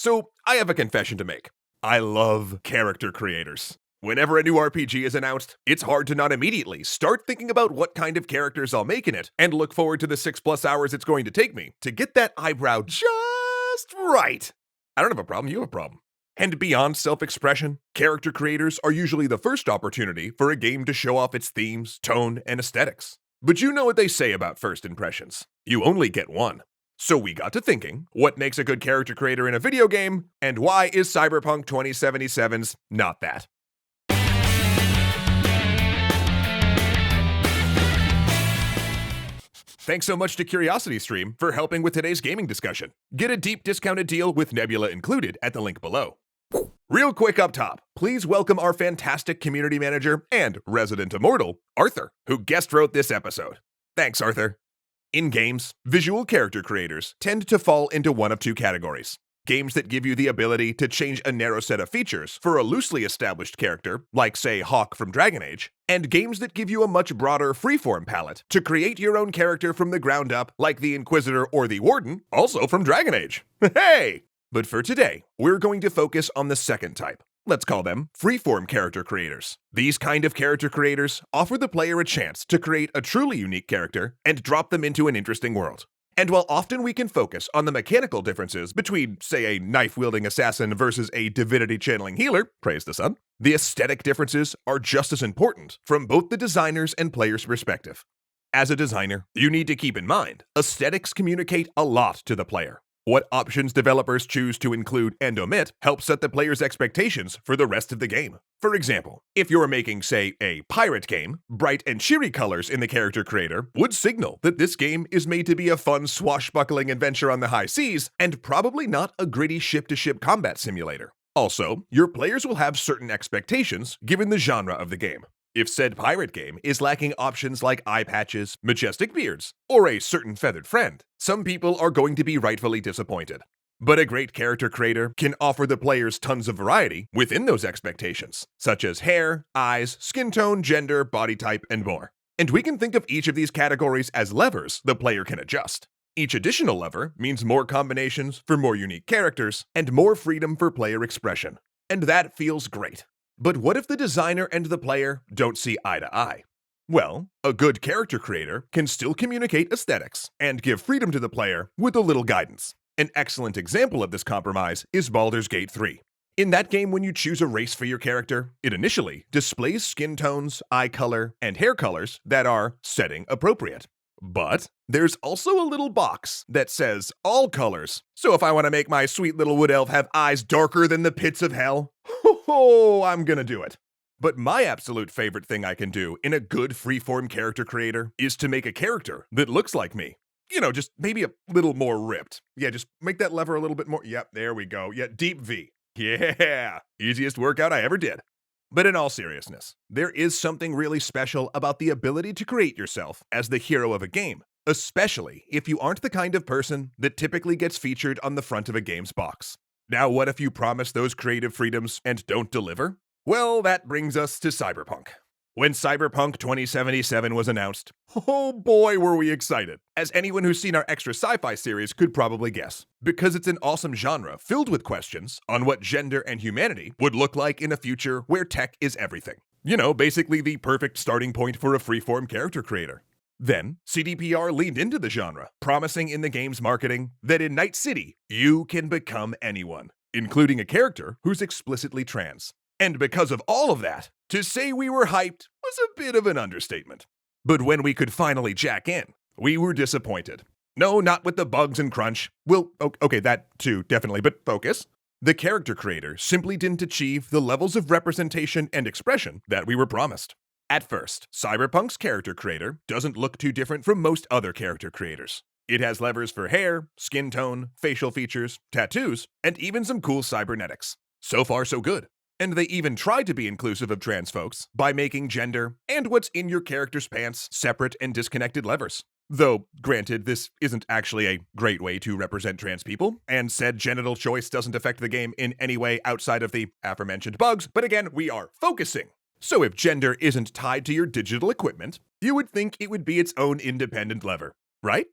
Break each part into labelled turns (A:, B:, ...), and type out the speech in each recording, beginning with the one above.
A: So, I have a confession to make. I love character creators. Whenever a new RPG is announced, it's hard to not immediately start thinking about what kind of characters I'll make in it and look forward to the 6+ hours it's going to take me to get that eyebrow just right. I don't have a problem, you have a problem. And beyond self-expression, character creators are usually the first opportunity for a game to show off its themes, tone, and aesthetics. But you know what they say about first impressions. You only get one. So we got to thinking, what makes a good character creator in a video game, and why is Cyberpunk 2077's not that? Thanks so much to CuriosityStream for helping with today's gaming discussion. Get a deep discounted deal with Nebula included at the link below. Real quick up top, please welcome our fantastic community manager and resident immortal, Arthur, who guest wrote this episode. Thanks, Arthur. In games, visual character creators tend to fall into one of two categories. Games that give you the ability to change a narrow set of features for a loosely established character, like say Hawk from Dragon Age, and games that give you a much broader freeform palette to create your own character from the ground up, like the Inquisitor or the Warden, also from Dragon Age. Hey! But for today, we're going to focus on the second type. Let's call them freeform character creators. These kind of character creators offer the player a chance to create a truly unique character and drop them into an interesting world. And while often we can focus on the mechanical differences between, say, a knife-wielding assassin versus a divinity-channeling healer, praise the sun, the aesthetic differences are just as important from both the designer's and player's perspective. As a designer, you need to keep in mind, aesthetics communicate a lot to the player. What options developers choose to include and omit helps set the player's expectations for the rest of the game. For example, if you're making, say, a pirate game, bright and cheery colors in the character creator would signal that this game is made to be a fun swashbuckling adventure on the high seas and probably not a gritty ship-to-ship combat simulator. Also, your players will have certain expectations given the genre of the game. If said pirate game is lacking options like eye patches, majestic beards, or a certain feathered friend, some people are going to be rightfully disappointed. But a great character creator can offer the players tons of variety within those expectations, such as hair, eyes, skin tone, gender, body type, and more. And we can think of each of these categories as levers the player can adjust. Each additional lever means more combinations for more unique characters and more freedom for player expression. And that feels great. But what if the designer and the player don't see eye to eye? Well, a good character creator can still communicate aesthetics and give freedom to the player with a little guidance. An excellent example of this compromise is Baldur's Gate 3. In that game, when you choose a race for your character, it initially displays skin tones, eye color, and hair colors that are setting appropriate. But there's also a little box that says all colors. So if I want to make my sweet little wood elf have eyes darker than the pits of hell, I'm gonna do it. But my absolute favorite thing I can do in a good freeform character creator is to make a character that looks like me. You know, just maybe a little more ripped. Yeah, just make that lever a little bit more. Yep, there we go. Yeah, deep V. Yeah, easiest workout I ever did. But in all seriousness, there is something really special about the ability to create yourself as the hero of a game, especially if you aren't the kind of person that typically gets featured on the front of a game's box. Now, what if you promise those creative freedoms and don't deliver? Well, that brings us to Cyberpunk. When Cyberpunk 2077 was announced, oh boy were we excited, as anyone who's seen our extra sci-fi series could probably guess, because it's an awesome genre filled with questions on what gender and humanity would look like in a future where tech is everything. You know, basically the perfect starting point for a freeform character creator. Then, CDPR leaned into the genre, promising in the game's marketing that in Night City, you can become anyone, including a character who's explicitly trans. And because of all of that, to say we were hyped was a bit of an understatement. But when we could finally jack in, we were disappointed. No, not with the bugs and crunch. Well, okay, that too, definitely, but focus. The character creator simply didn't achieve the levels of representation and expression that we were promised. At first, Cyberpunk's character creator doesn't look too different from most other character creators. It has levers for hair, skin tone, facial features, tattoos, and even some cool cybernetics. So far, so good. And they even tried to be inclusive of trans folks by making gender and what's in your character's pants separate and disconnected levers. Though, granted, this isn't actually a great way to represent trans people, and said genital choice doesn't affect the game in any way outside of the aforementioned bugs, but again, we are focusing. So if gender isn't tied to your digital equipment, you would think it would be its own independent lever, right?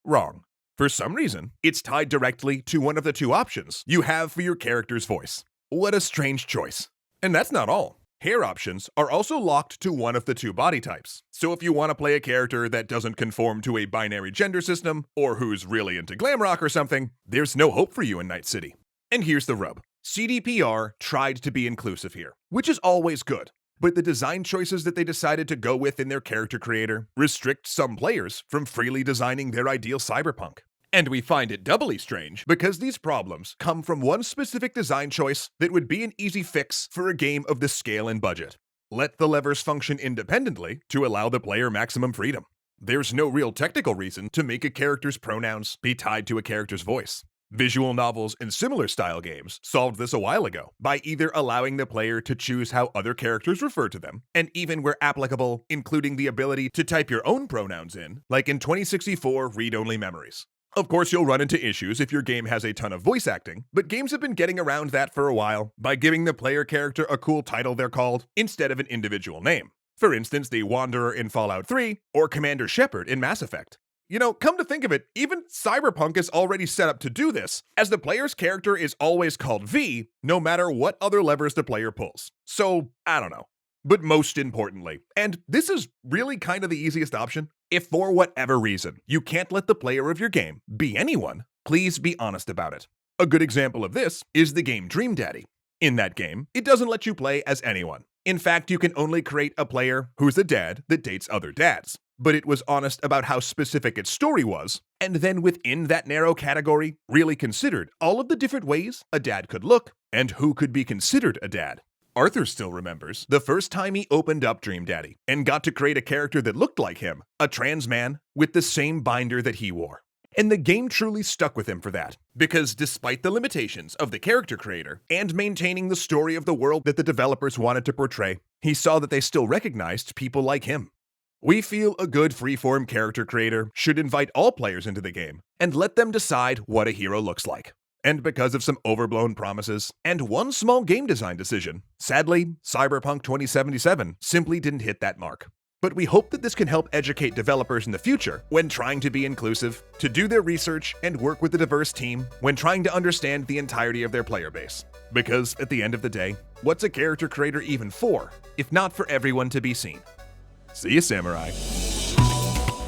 A: Wrong. For some reason, it's tied directly to one of the two options you have for your character's voice. What a strange choice. And that's not all. Hair options are also locked to one of the two body types. So if you want to play a character that doesn't conform to a binary gender system, or who's really into glam rock or something, there's no hope for you in Night City. And here's the rub. CDPR tried to be inclusive here, which is always good. But the design choices that they decided to go with in their character creator restrict some players from freely designing their ideal cyberpunk. And we find it doubly strange because these problems come from one specific design choice that would be an easy fix for a game of this scale and budget. Let the levers function independently to allow the player maximum freedom. There's no real technical reason to make a character's pronouns be tied to a character's voice. Visual novels and similar style games solved this a while ago by either allowing the player to choose how other characters refer to them, and even where applicable, including the ability to type your own pronouns in, like in 2064 Read-Only Memories. Of course, you'll run into issues if your game has a ton of voice acting, but games have been getting around that for a while by giving the player character a cool title they're called instead of an individual name. For instance, the Wanderer in Fallout 3 or Commander Shepard in Mass Effect. You know, come to think of it, even Cyberpunk is already set up to do this, as the player's character is always called V, no matter what other levers the player pulls. So, I don't know. But most importantly, and this is really kind of the easiest option, if for whatever reason you can't let the player of your game be anyone, please be honest about it. A good example of this is the game Dream Daddy. In that game, it doesn't let you play as anyone. In fact, you can only create a player who's a dad that dates other dads. But it was honest about how specific its story was, and then within that narrow category, really considered all of the different ways a dad could look and who could be considered a dad. Arthur still remembers the first time he opened up Dream Daddy and got to create a character that looked like him, a trans man with the same binder that he wore. And the game truly stuck with him for that, because despite the limitations of the character creator and maintaining the story of the world that the developers wanted to portray, he saw that they still recognized people like him. We feel a good freeform character creator should invite all players into the game and let them decide what a hero looks like. And because of some overblown promises and one small game design decision, sadly, Cyberpunk 2077 simply didn't hit that mark. But we hope that this can help educate developers in the future when trying to be inclusive, to do their research and work with a diverse team when trying to understand the entirety of their player base. Because at the end of the day, what's a character creator even for, if not for everyone to be seen? See you, Samurai.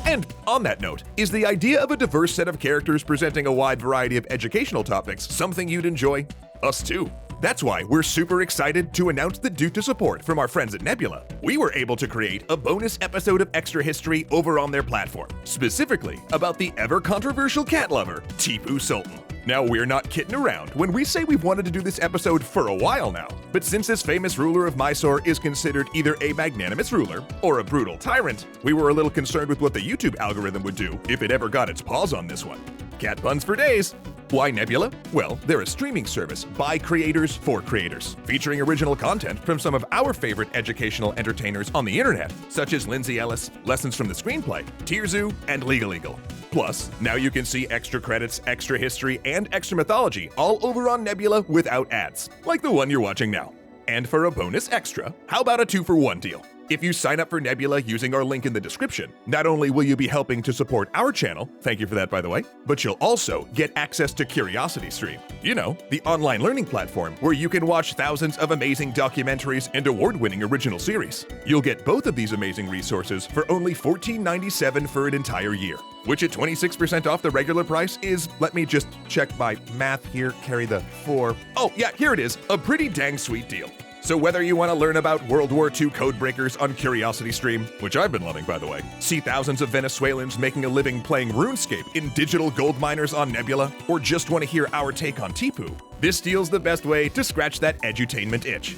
A: And on that note, is the idea of a diverse set of characters presenting a wide variety of educational topics something you'd enjoy? Us too. That's why we're super excited to announce that due to support from our friends at Nebula, we were able to create a bonus episode of Extra History over on their platform, specifically about the ever-controversial cat lover, Tipu Sultan. Now, we're not kidding around when we say we've wanted to do this episode for a while now, but since this famous ruler of Mysore is considered either a magnanimous ruler or a brutal tyrant, we were a little concerned with what the YouTube algorithm would do if it ever got its paws on this one. Cat puns for days. Why Nebula? Well, they're a streaming service by creators for creators, featuring original content from some of our favorite educational entertainers on the internet, such as Lindsay Ellis, Lessons from the Screenplay, Tearzoo, and Legal Eagle. Plus, now you can see extra credits, extra history, and extra mythology all over on Nebula without ads, like the one you're watching now. And for a bonus extra, how about a 2-for-1 deal? If you sign up for Nebula using our link in the description, not only will you be helping to support our channel, thank you for that by the way, but you'll also get access to Curiosity Stream. You know, the online learning platform where you can watch thousands of amazing documentaries and award-winning original series. You'll get both of these amazing resources for only $14.97 for an entire year, which at 26% off the regular price is, let me just check my math here, carry the 4. Oh yeah, here it is, a pretty dang sweet deal. So whether you want to learn about World War II codebreakers on Curiosity Stream, which I've been loving by the way, see thousands of Venezuelans making a living playing RuneScape in digital gold miners on Nebula, or just want to hear our take on Tipu, this deal's the best way to scratch that edutainment itch.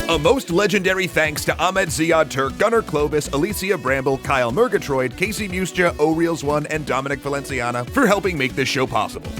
A: A most legendary thanks to Ahmed Ziad Turk, Gunnar Clovis, Alicia Bramble, Kyle Murgatroyd, Casey Musja, O'Reels1, and Dominic Valenciana for helping make this show possible.